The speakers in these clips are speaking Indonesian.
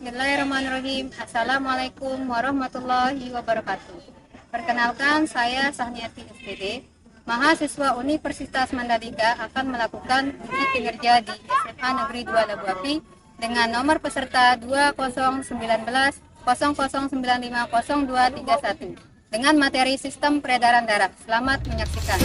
Bismillahirrahmanirrahim. Assalamualaikum warahmatullahi wabarakatuh. Perkenalkan, saya Sahniati SPD, mahasiswa Universitas Mandalika akan melakukan uji kinerja di SMA Negeri 2 Labu Api dengan nomor peserta 20195009500231 dengan materi sistem peredaran darah. Selamat menyaksikan.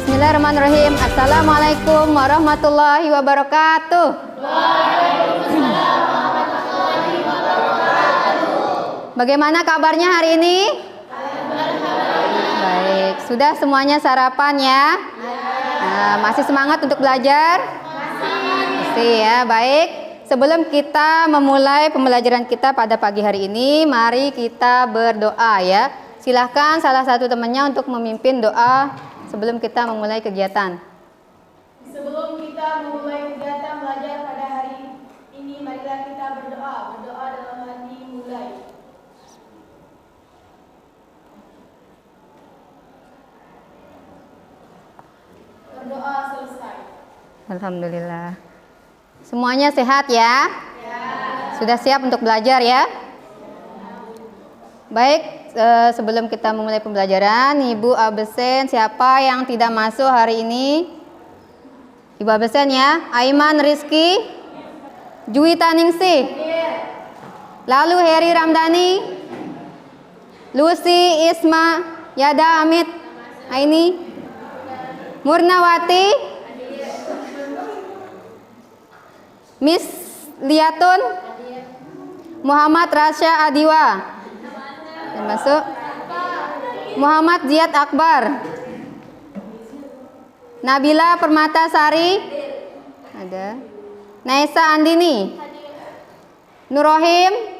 Bismillahirrahmanirrahim. Assalamualaikum warahmatullahi wabarakatuh. Waalaikumsalam warahmatullahi wabarakatuh. Bagaimana kabarnya hari ini? Baik, sudah semuanya sarapan ya? Nah, masih semangat untuk belajar? Masih ya, baik. Sebelum kita memulai pembelajaran kita pada pagi hari ini, mari kita berdoa ya. Silahkan salah satu temannya untuk memimpin doa sebelum kita memulai kegiatan. Sebelum kita memulai kegiatan belajar pada hari ini, marilah kita berdoa. Berdoa dalam hati mulai. Berdoa selesai. Alhamdulillah. Semuanya sehat ya? Sudah siap untuk belajar ya? Baik. Sebelum kita memulai pembelajaran, Ibu absen siapa yang tidak masuk hari ini? Ibu absen ya. Aiman Rizky, Juwita Ningsih, lalu Heri Ramdhani, Lucy Isma Yada Amit Aini, Murnawati, Miss Liatun, Muhammad Rasya Adiwa masuk. Muhammad Ziad Akbar, Nabila Permatasari ada, Naisa Andini, Nurrohim,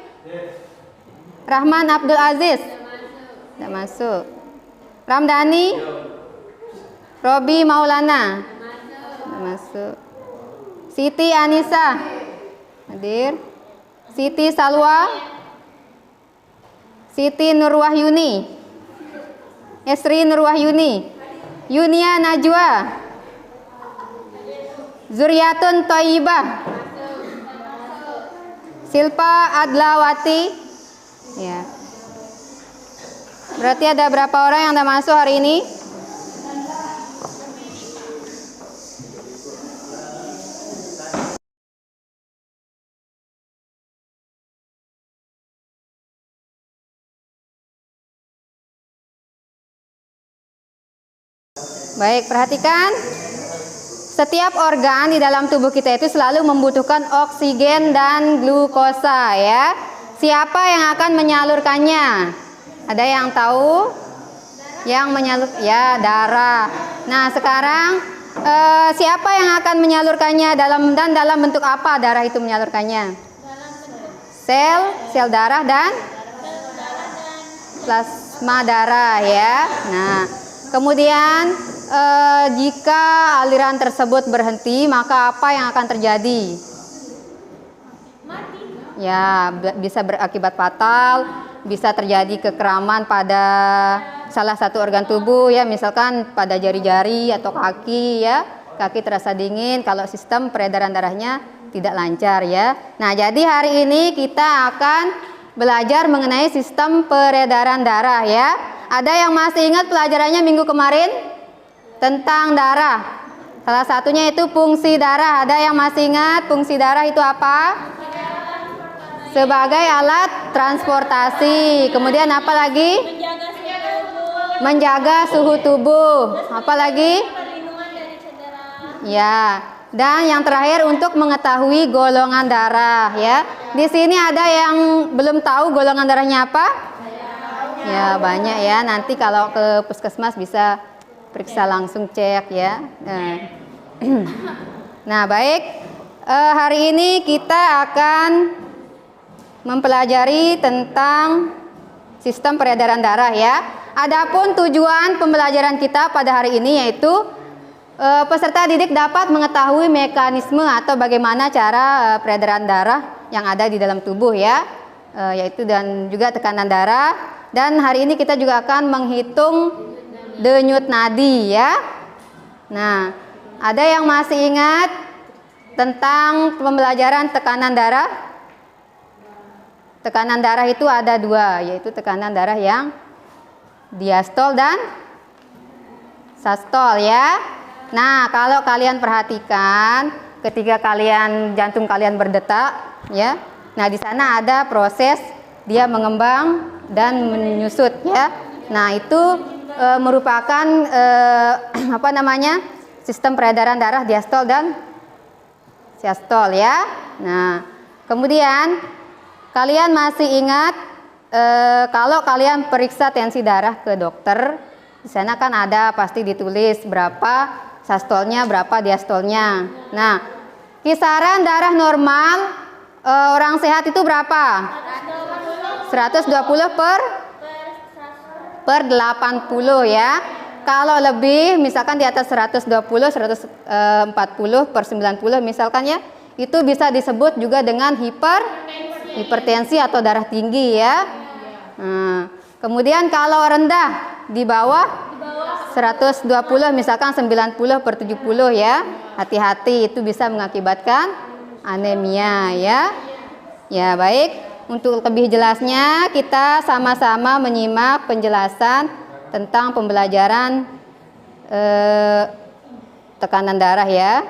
Rahman Abdul Aziz tidak masuk. Ramdhani, Robi Maulana tidak masuk. Siti Anissa hadir. Siti Salwa, Siti Nurwahyuni, Esri Nurwahyuni, Yunia Najwa, Zuriatun Thayyibah, Silpa Adlawati. Ya. Berarti ada berapa orang yang tidak masuk hari ini? Baik, perhatikan. Setiap organ di dalam tubuh kita itu selalu membutuhkan oksigen dan glukosa ya. Siapa yang akan menyalurkannya? Ada yang tahu? Yang menyalur ya, darah. Nah, sekarang siapa yang akan menyalurkannya dalam bentuk apa darah itu menyalurkannya? Sel darah dan plasma darah ya. Nah, kemudian jika aliran tersebut berhenti, maka apa yang akan terjadi? Ya, bisa berakibat fatal, bisa terjadi kekeraman pada salah satu organ tubuh ya, misalkan pada jari-jari atau kaki ya. Kaki terasa dingin kalau sistem peredaran darahnya tidak lancar ya. Nah, jadi hari ini kita akan belajar mengenai sistem peredaran darah ya. Ada yang masih ingat pelajarannya minggu kemarin tentang darah? Salah satunya itu fungsi darah. Ada yang masih ingat fungsi darah itu apa? Sebagai alat transportasi. Kemudian apa lagi? Menjaga suhu tubuh. Apa lagi? Perlindungan dari cedera. Ya. Dan yang terakhir untuk mengetahui golongan darah ya. Di sini ada yang belum tahu golongan darahnya apa? Ya, banyak ya. Nanti kalau ke puskesmas bisa periksa langsung cek ya. Nah, baik. Hari ini kita akan mempelajari tentang sistem peredaran darah ya. Adapun tujuan pembelajaran kita pada hari ini yaitu peserta didik dapat mengetahui mekanisme atau bagaimana cara peredaran darah yang ada di dalam tubuh ya, yaitu dan juga tekanan darah. Dan hari ini kita juga akan menghitung denyut nadi ya. Nah, ada yang masih ingat tentang pembelajaran tekanan darah? Tekanan darah itu ada dua, yaitu tekanan darah yang diastol dan sistol ya. Nah, kalau kalian perhatikan ketika jantung kalian berdetak ya. Nah, di sana ada proses dia mengembang dan menyusut ya. Nah, itu merupakan sistem peredaran darah diastol dan sistol ya. Nah, kemudian kalian masih ingat kalau kalian periksa tensi darah ke dokter, di sana kan ada pasti ditulis berapa sistolnya, berapa diastolnya. Nah, kisaran darah normal orang sehat itu berapa? 120 per 80 ya. Kalau lebih, misalkan di atas 120, 140 per 90 misalkan ya, itu bisa disebut juga dengan hipertensi atau darah tinggi ya. Nah, kemudian kalau rendah di bawah 120 misalkan 90 per 70 ya, hati-hati itu bisa mengakibatkan anemia ya. Ya baik, untuk lebih jelasnya kita sama-sama menyimak penjelasan tentang pembelajaran tekanan darah ya.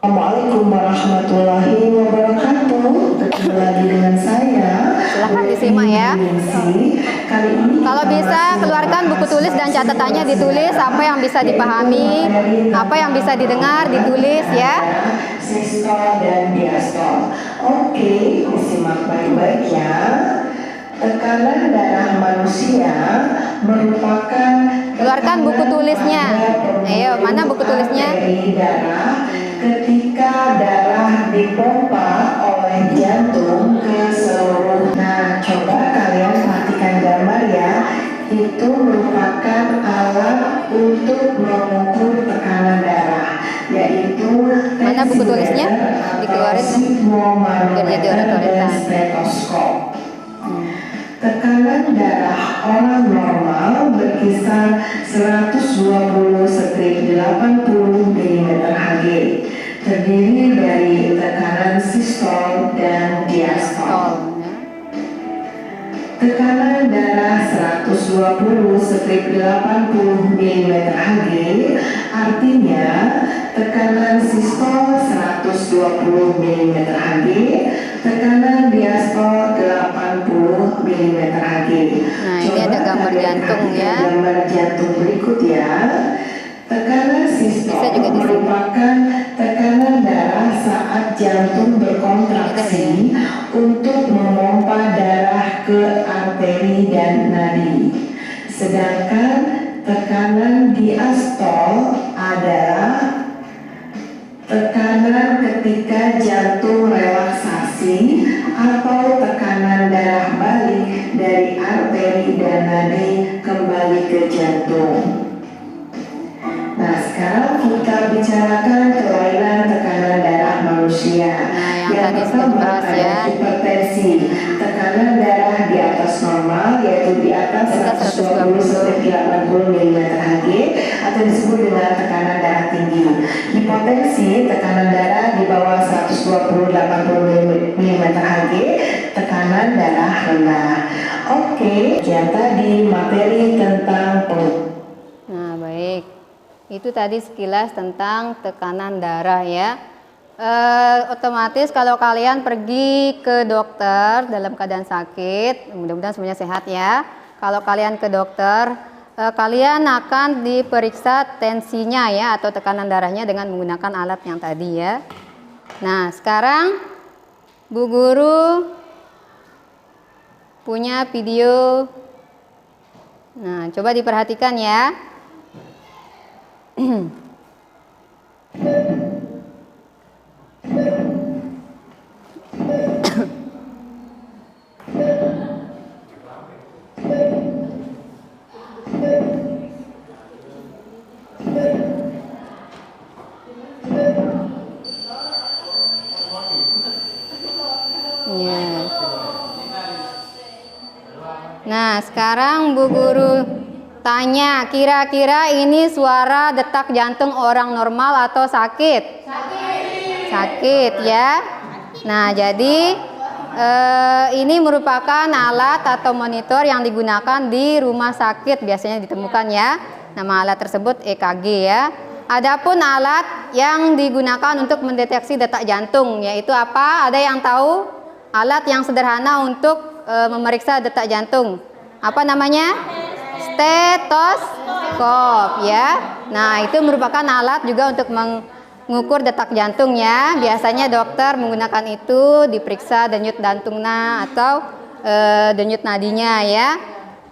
Assalamualaikum warahmatullahi wabarakatuh. Ketemu lagi dengan saya. Silahkan disimak ya. Kali ini kalau bisa keluarkan buku tulis dan catatannya, ditulis apa yang bisa dipahami, apa yang bisa didengar, ditulis ya. Sistol dan diastol. Oke, disimak baik-baik ya. Tekanan darah manusia merupakan keluarkan buku tulisnya. Ayo, mana buku tulisnya? Dari darah ketika darah dipompa oleh jantung ke seluruh. Nah, coba kalian perhatikan gambar ya. Itu merupakan alat untuk mengukur tekanan darah, yaitu mana buku tulisnya? Dikeluarin biar jadi oret-oretan. Stetoskop. Tekanan darah orang normal berkisar 120/80 mm/Hg, terdiri dari tekanan sistol dan diastol. Tekanan darah 120/80 mm/Hg artinya tekanan sistol 120 mm/Hg, tekanan diastol 80 mm/Hg. Nah, ini ada gambar jantung ya. Gambar jantung berikut ya. Tekanan sistol merupakan tekanan darah saat jantung berkontraksi untuk memompa darah ke arteri dan nadi. Sedangkan tekanan diastol adalah tekanan ketika jantung relaksasi atau tekanan darah balik dari arteri dan nadi kembali ke jantung. Nah, sekarang kita bicarakan kelainan tekanan darah manusia. Nah, yang tadi sudah dibahas ya. Hipertensi, tekanan darah di atas normal, yaitu di atas 120/80 mm/Hg atau disebut dengan tekanan darah tinggi. Hipotensi, tekanan darah di bawah 120 tekanan darah rendah. Oke, yang tadi materi tentang Nah, baik. Itu tadi sekilas tentang tekanan darah ya. Otomatis kalau kalian pergi ke dokter dalam keadaan sakit, mudah-mudahan semuanya sehat ya. Kalau kalian ke dokter, kalian akan diperiksa tensinya ya atau tekanan darahnya dengan menggunakan alat yang tadi ya. Nah, sekarang Bu Guru punya video. Nah, coba diperhatikan ya. Ya. Nah, sekarang Bu Guru tanya, kira-kira ini suara detak jantung orang normal atau sakit? Sakit ya. Nah, jadi ini merupakan alat atau monitor yang digunakan di rumah sakit biasanya ditemukan ya. Nama alat tersebut EKG ya. Adapun alat yang digunakan untuk mendeteksi detak jantung yaitu apa? Ada yang tahu? Alat yang sederhana untuk memeriksa detak jantung. Apa namanya? Stetoskop ya. Nah, itu merupakan alat juga untuk mengukur detak jantung ya. Biasanya dokter menggunakan itu diperiksa denyut jantungnya atau denyut nadinya ya.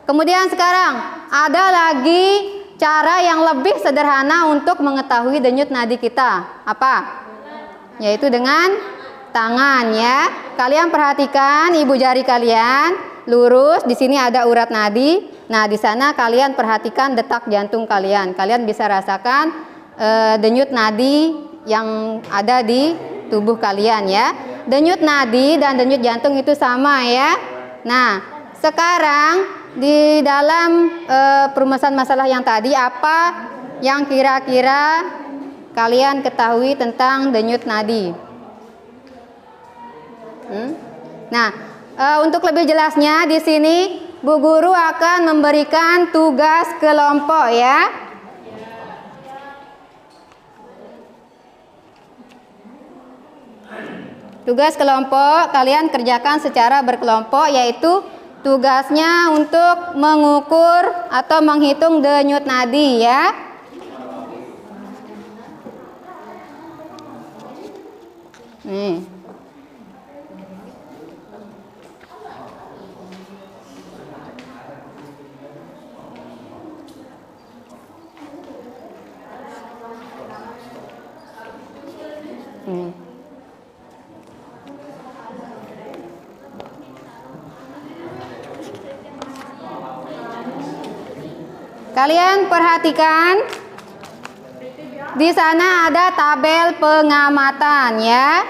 Kemudian sekarang ada lagi cara yang lebih sederhana untuk mengetahui denyut nadi kita. Apa? Yaitu dengan tangan ya. Kalian perhatikan ibu jari kalian lurus, di sini ada urat nadi. Nah, di sana kalian perhatikan detak jantung kalian. Kalian bisa rasakan denyut nadi yang ada di tubuh kalian ya. Denyut nadi dan denyut jantung itu sama ya. Nah, sekarang di dalam perumusan masalah yang tadi, apa yang kira-kira kalian ketahui tentang denyut nadi? Nah, untuk lebih jelasnya di sini Bu Guru akan memberikan tugas kelompok ya. Tugas kelompok kalian kerjakan secara berkelompok, yaitu tugasnya untuk mengukur atau menghitung denyut nadi ya. Nih. Kalian perhatikan di sana ada tabel pengamatan ya.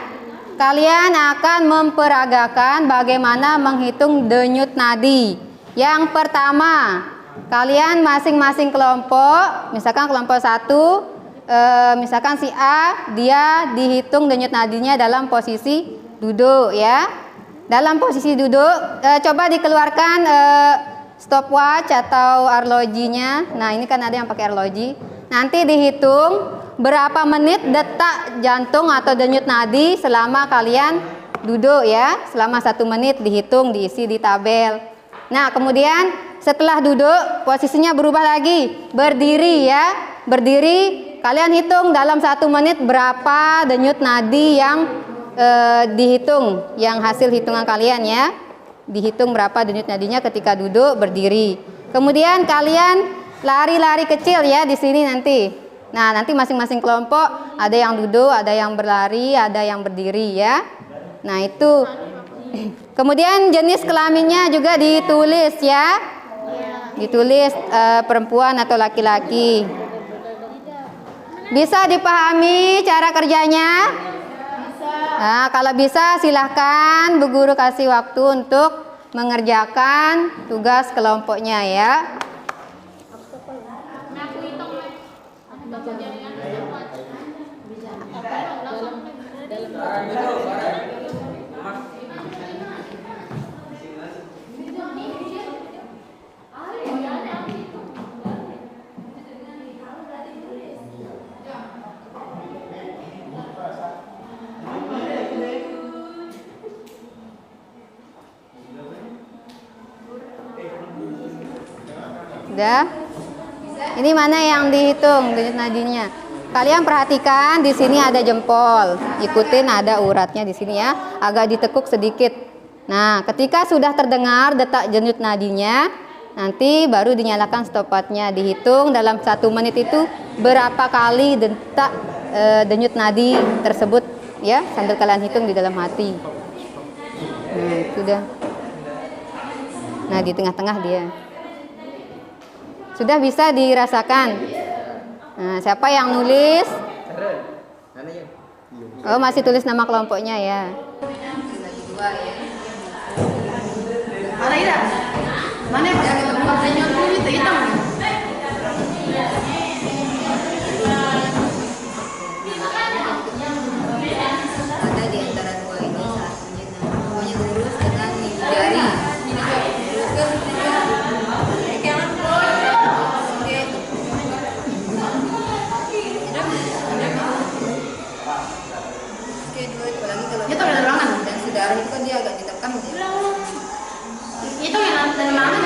Kalian akan memperagakan bagaimana menghitung denyut nadi. Yang pertama, kalian masing-masing kelompok, misalkan kelompok 1, misalkan si A, dia dihitung denyut nadinya dalam posisi duduk ya. Dalam posisi duduk, coba dikeluarkan stopwatch atau arlojinya. Nah, ini kan ada yang pakai arloji. Nanti dihitung berapa menit detak jantung atau denyut nadi selama kalian duduk ya. Selama 1 menit dihitung, diisi di tabel. Nah, kemudian setelah duduk posisinya berubah lagi, berdiri ya. Berdiri, kalian hitung dalam 1 menit berapa denyut nadi yang dihitung, yang hasil hitungan kalian ya. Dihitung berapa denyut nadinya ketika duduk berdiri. Kemudian kalian lari-lari kecil ya di sini nanti. Nah, nanti masing-masing kelompok ada yang duduk, ada yang berlari, ada yang berdiri ya. Nah, itu. Kemudian jenis kelaminnya juga ditulis ya. Ditulis perempuan atau laki-laki. Bisa dipahami cara kerjanya? Nah, kalau bisa silahkan Bu Guru kasih waktu untuk mengerjakan tugas kelompoknya ya. Udah. Ini mana yang dihitung denyut nadinya? Kalian perhatikan di sini ada jempol. Ikutin ada uratnya di sini ya. Agak ditekuk sedikit. Nah, ketika sudah terdengar detak denyut nadinya, nanti baru dinyalakan stopwatchnya. Dihitung dalam 1 menit itu berapa kali detak denyut nadi tersebut ya, sambil kalian hitung di dalam hati. Nah, itu dah. Nah, di tengah-tengah dia. Sudah bisa dirasakan. Nah, siapa yang nulis? Oh, masih tulis nama kelompoknya ya. Mana Ida? Mana yang itu hitam? Ada di antara dua ini satunya namanya lurus dengan gigi jari. Itu ada ruangan. Dan saudara itu kan dia agak ditekan. Itu yang dari mana?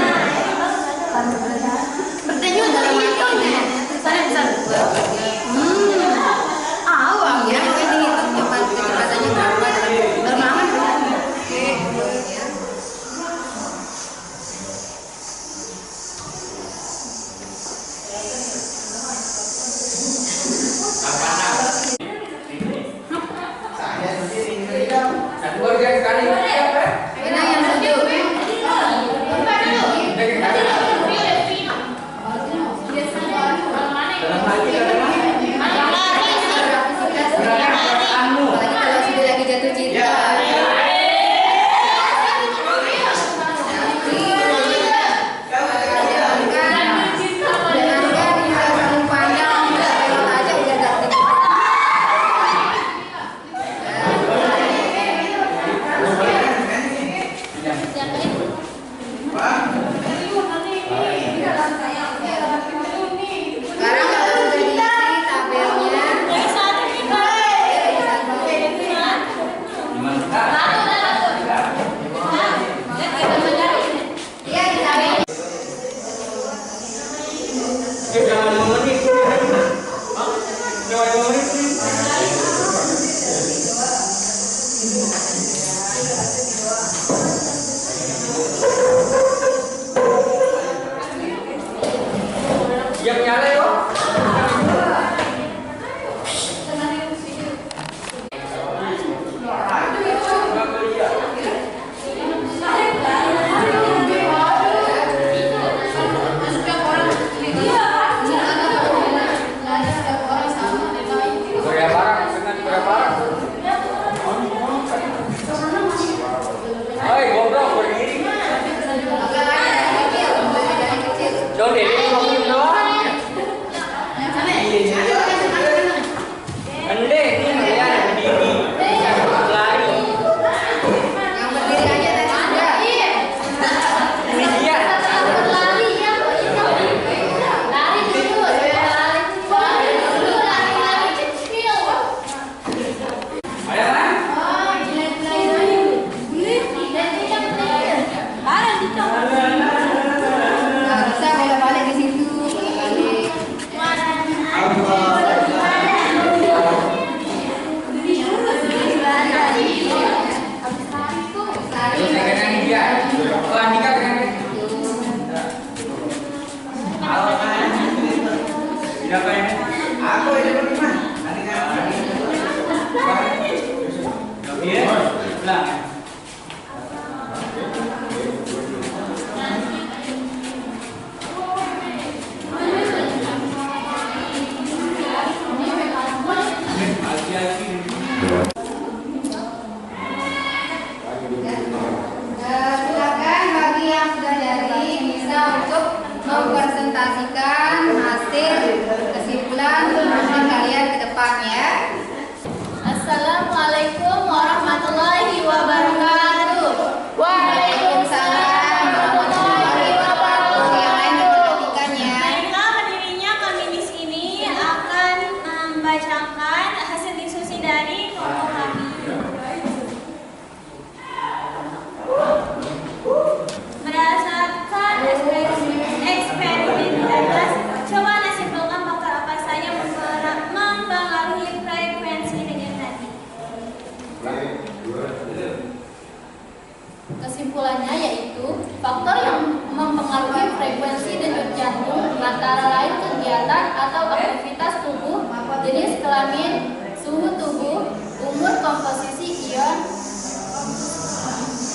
Faktor yang mempengaruhi frekuensi denyut jantung antara lain kegiatan atau aktivitas tubuh, jenis kelamin, suhu tubuh, umur, komposisi ion,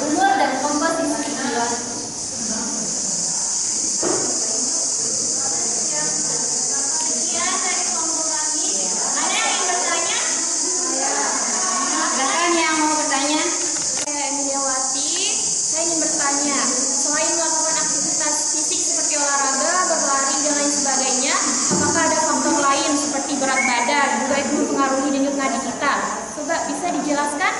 umur dan komposisi ion. Sekian dari kelompok kami. Ada yang ingin bertanya? Silakan yang mau bertanya. Saya Emiliawati. Saya ingin bertanya, selain melakukan aktivitas fisik seperti olahraga, berlari, dan lain sebagainya, apakah ada faktor lain seperti berat badan juga itu mempengaruhi denyut nadi kita? Coba bisa dijelaskan?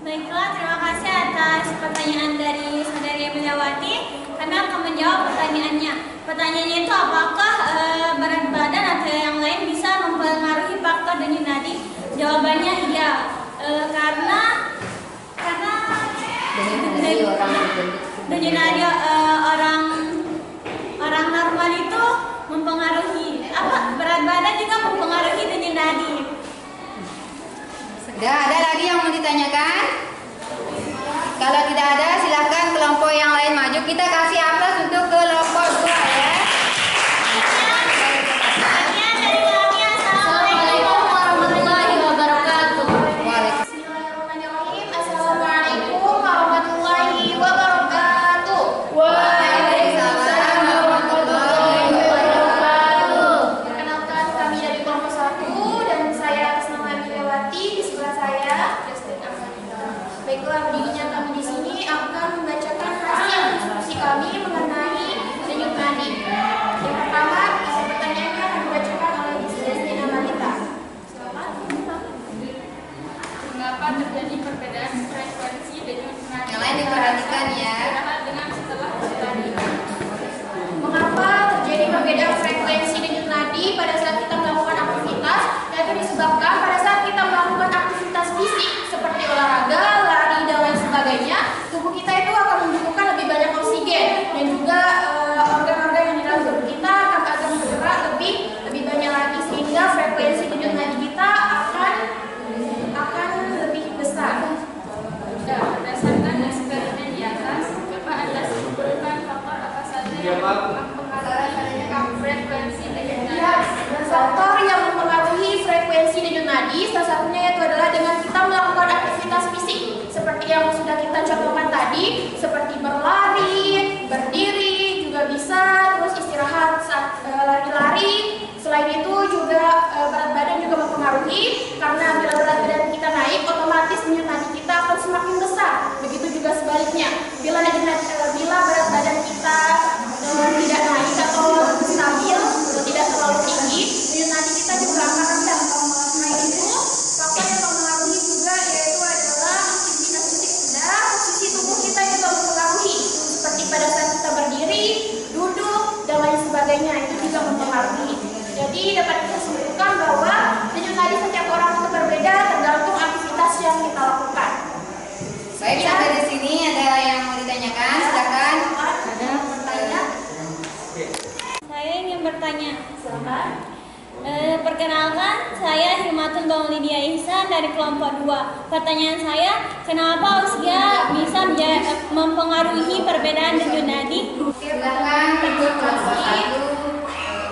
Baiklah, terima kasih atas pertanyaan dari saudari Emiliawati. Kami akan menjawab pertanyaannya. Pertanyaannya itu apakah berat badan atau yang lain bisa mempengaruhi faktor denyut nadi? Jawabannya iya, karena denyut nadi orang normal itu mempengaruhi berat badan juga mempengaruhi denyut nadi. Sudah ada lagi yang mau ditanyakan? Kalau tidak ada, silahkan kelompok yang lain maju. Kita kasih aplaus untuk kelompok 2 ya. Assalamualaikum warahmatullahi wabarakatuh. Waalaikumsalam. Assalamualaikum warahmatullahi wabarakatuh. Waalaikumsalam warahmatullahi wabarakatuh. Perkenalkan, kami dari kelompok 1 dan saya atas nama Emiliawati, di sebelah saya Justin Avanita. Baiklah, berdirinya kami di sini akan membacakan hasil diskusi kami mengenai denyut nadi. Yang pertama, isi pertanyaannya akan dibacakan oleh Justin Avanita. Silakan. Mengapa terjadi perbedaan frekuensi denyut nadi? Yang lain diperhatikan ya. Padahal dengan setelah tadi. Mengapa terjadi perbedaan frekuensi denyut nadi pada saat kita melakukan aktivitas? Yaitu disebabkan pada saat kita melakukan aktivitas fisik seperti olahraga, lari, dan lain sebagainya, tubuh kita itu akan membutuhkan lebih banyak oksigen dan juga organ-organ yang di dalam tubuh kita akan bergerak lebih banyak lagi, sehingga frekuensi denyut nadi kita akan lebih besar. Berdasarkan eksperimen di atas, coba Anda simpulkan faktor apa saja yang mempengaruhi frekuensi denyut nadi. Ya, faktor yang mempengaruhi frekuensi denyut nadi salah satunya yaitu adalah dengan kita melakukan aktivitas fisik seperti yang sudah kita contohkan tadi, seperti berlari, berdiri juga bisa, terus istirahat saat lari-lari. Selain itu juga berat badan juga mempengaruhi, karena bila berat badan kita naik, otomatis denyut nadi kita akan semakin besar. Begitu juga sebaliknya, bila berat badan kita tidak naik atau stabil atau tidak terlalu tinggi, denyut nadi kita juga akan rendah. Selain itu, faktor yang mempengaruhi juga yaitu adalah aktivitas fisik kita, posisi tubuh kita juga mempengaruhi, seperti pada saat kita berdiri, duduk, dan lain sebagainya, itu juga mempengaruhi. Jadi dapat kita simpulkan bahwa denyut nadi setiap orang itu berbeda tergantung aktivitas yang kita lakukan. Baik, sampai di sini ada yang mau ditanyakan, silakan. Ada bertanya? Saya ingin bertanya. Silakan. Perkenalkan, saya Himatun Bang Lydia Ihsan dari kelompok 2. Pertanyaan saya, kenapa usia bisa mempengaruhi perbedaan denyut nadi? Silakan untuk kelompok 1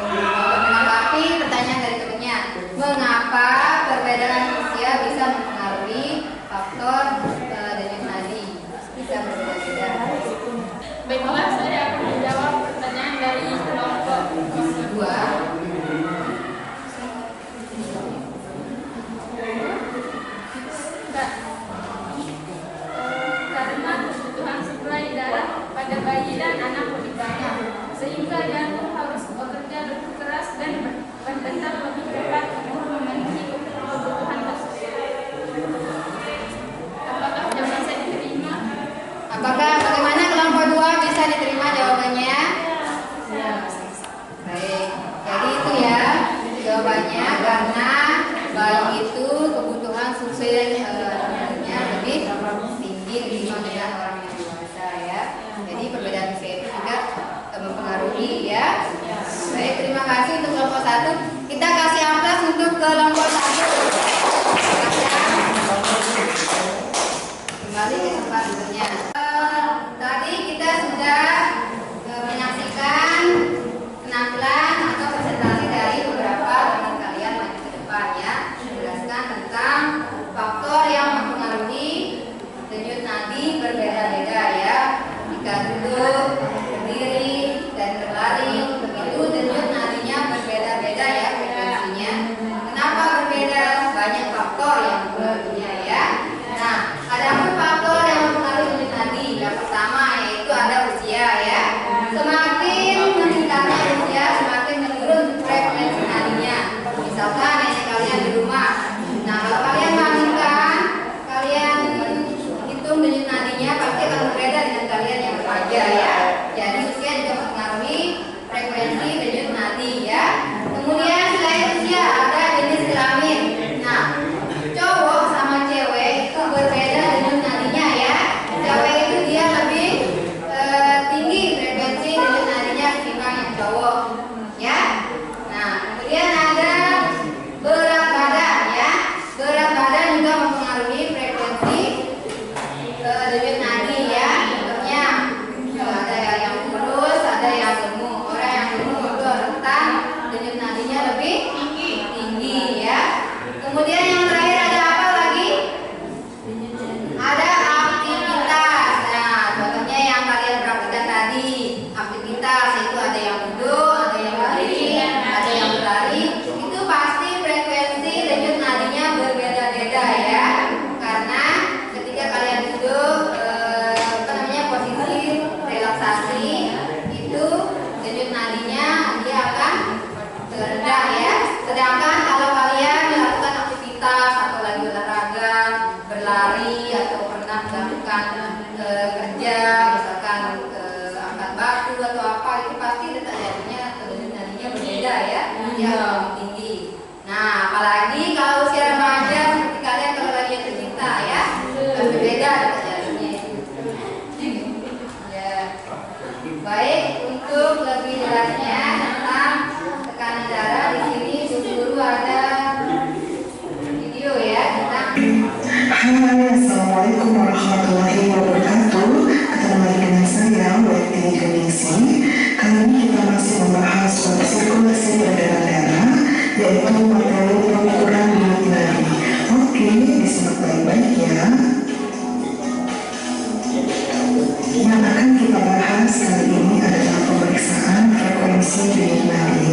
menanggapi pertanyaan dari temannya. Mengapa perbedaan usia bisa mempengaruhi faktor denyut nadi? Bisa berbeda-beda. Baiklah, saya akan menjawab pertanyaan dari kelompok 2. Karena kebutuhan suplai darah pada bayi dan anak lebih banyak, sehingga jantung harus bekerja lebih keras dan berdetak lebih cepat untuk memenuhi kebutuhan tersebut. Apakah jawaban saya diterima? Apakah bagaimana kelompok 2 bisa diterima jawabannya? Baik, jadi itu ya jawabannya, karena bayi itu kebutuhan suplai lebih tinggi ketimbang dengan orang yang dewasa ya. Jadi perbedaan usia itu juga mempengaruhi ya. Baik, terima kasih untuk kelompok 1. Kita kasih aplaus untuk kelompok 1. Kembali ke tempat duduknya. Tadi faktor yang mempengaruhinya ya. Nah, ada pun faktor yang mempengaruhi denyut nadi. Yang pertama yaitu ada usia ya. Semakin meningkatnya usia, semakin menurun frekuensi nadinya. Misalkan nenek kalian di rumah. Nah, kalau kalian bandingkan, kalian hitung denyut nadinya pasti akan berbeda dengan kalian yang remaja ya. Jadi usia juga mempengaruhi frekuensi denyut nadi ya. Kemudian selain usia ada jenis kelamin. Nah, cowok sama cewek itu berbeda denyut nadinya ya. Cewek itu dia lebih tinggi frekuensi denyut nadinya ketimbang yang cowok ya. Nah, kemudian ada berat badan ya. Berat badan juga mempengaruhi frekuensi denyut nadi ya. Contohnya ada yang kurus, ada yang gemuk. Orang yang gemuk itu rentan denyut nadinya lebih tinggi ya. Kemudian yang terakhir ada apa lagi? Ada aktivitas. Nah, contohnya yang kalian praktikkan tadi, aktivitas itu ada yang duduk, ada yang berdiri, ada yang berlari. Itu pasti frekuensi denyut nadinya berbeda-beda ya. Karena ketika kalian duduk, posisi relaksasi itu denyut nadinya dia akan rendah ya. Sedangkan kalau kalian melakukan aktivitas atau lagi olahraga, berlari atau pernah melakukan kerja, misalkan angkat batu atau apa, itu pasti detak jantungnya atau denyut nadinya berbeda ya. Dia lebih tinggi. Nah, apalagi kalau usia remaja seperti kalian kalau lagi tercinta ya, berbeda detak jantungnya itu. Ya. Baik, untuk lebih jelasnya tentang tekanan darah di sini guru ada video ya tentang. Hai, Assalamualaikum warahmatullahi wabarakatuh. Ketemu lagi dengan saya, Weti Genisi. Kali ini kita masih membahas bab sirkulasi peredaran darah, yaitu materi pengukuran denyut nadi. Oke, disimak baik-baik ya. Yang akan kita bahas kali ini adalah pemeriksaan frekuensi denyut nadi.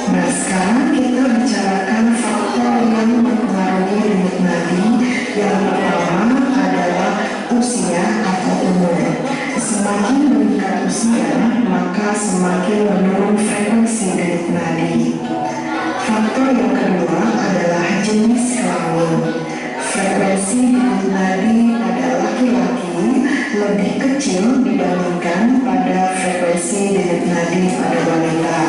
Nah, sekarang kita bicarakan faktor yang mempengaruhi denyut nadi. Yang pertama adalah usia atau umur. Semakin meningkat usia, maka semakin menurun frekuensi denyut nadi. Faktor yang kedua adalah jenis kelamin. Frekuensi denyut nadi pada laki-laki lebih kecil dibandingkan pada frekuensi denyut nadi pada wanita.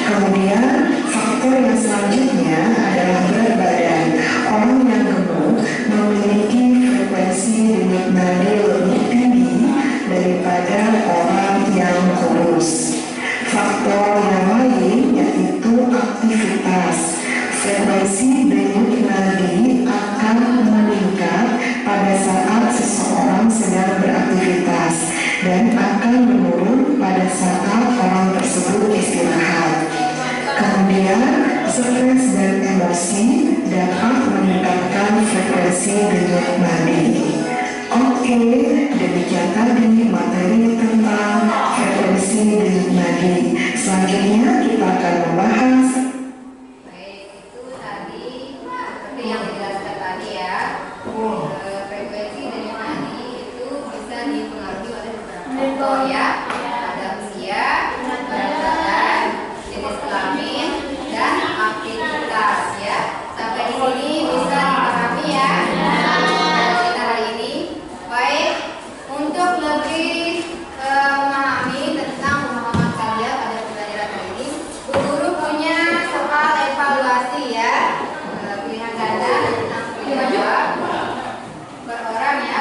Kemudian faktor yang selanjutnya adalah berat badan. Orang yang gemuk memiliki frekuensi denyut nadi lebih tinggi daripada orang yang kurus. Faktor yang lain yaitu aktivitas. Frekuensi denyut nadi akan meningkat pada saat seseorang sedang beraktivitas dan akan menurun pada saat orang tersebut istirahat. Kemudian, stres dan emosi dapat meningkatkan frekuensi denyut nadi. Oke, demikian tadi materi tentang frekuensi denyut nadi. Selanjutnya kita akan membahas. Baik, itu tadi seperti yang dijelaskan tadi ya. Frekuensi denyut nadi itu bisa dipengaruhi oleh beberapa faktor ya. Ada usia, berat badan, jenis kelamin, dan aktivitas ya. Sampai di sini bisa dipahami ya. Kita hari ini. Baik, untuk lebih memahami tentang pemahaman kalian pada pembelajaran hari ini, Bu Guru punya soal evaluasi ya. Pilihan ganda tentang pilihan jawab per orang ya.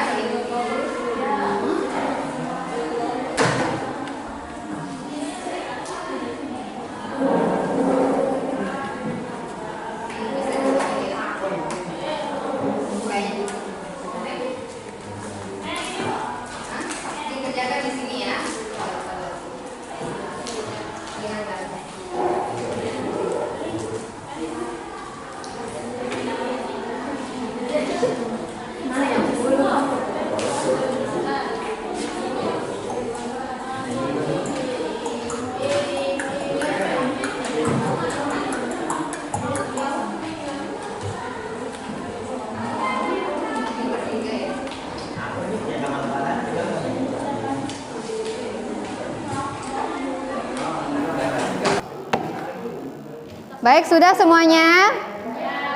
Baik, sudah semuanya?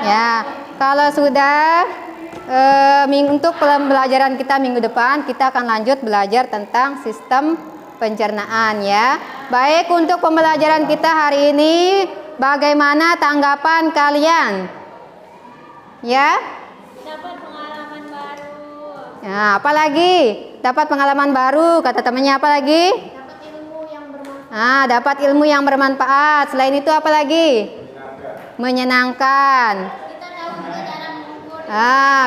Ya, kalau sudah, untuk pembelajaran kita minggu depan, kita akan lanjut belajar tentang sistem pencernaan ya. Baik, untuk pembelajaran kita hari ini, bagaimana tanggapan kalian? Ya? Dapat pengalaman baru. Nah, apa lagi? Dapat pengalaman baru, kata temannya apa lagi? Dapat ilmu yang bermanfaat. Nah, dapat ilmu yang bermanfaat. Selain itu apa lagi? Menyenangkan. Kita tahu juga cara mengukur.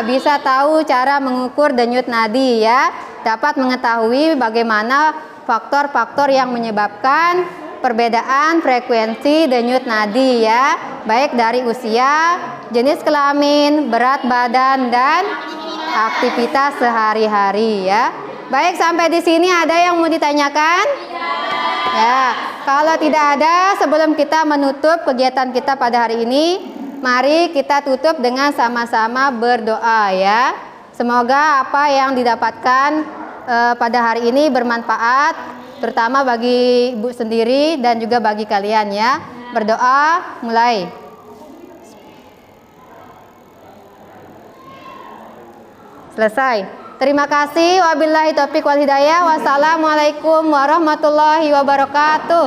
Bisa tahu cara mengukur denyut nadi ya. Dapat mengetahui bagaimana faktor-faktor yang menyebabkan perbedaan frekuensi denyut nadi ya. Baik dari usia, jenis kelamin, berat badan, dan aktivitas sehari-hari ya. Baik, sampai di sini ada yang mau ditanyakan? Ya, kalau tidak ada, sebelum kita menutup kegiatan kita pada hari ini, mari kita tutup dengan sama-sama berdoa ya. Semoga apa yang didapatkan pada hari ini bermanfaat, terutama bagi Ibu sendiri dan juga bagi kalian ya. Berdoa, mulai. Selesai. Terima kasih. Wabillahi taufiq wal hidayah. Wassalamualaikum warahmatullahi wabarakatuh.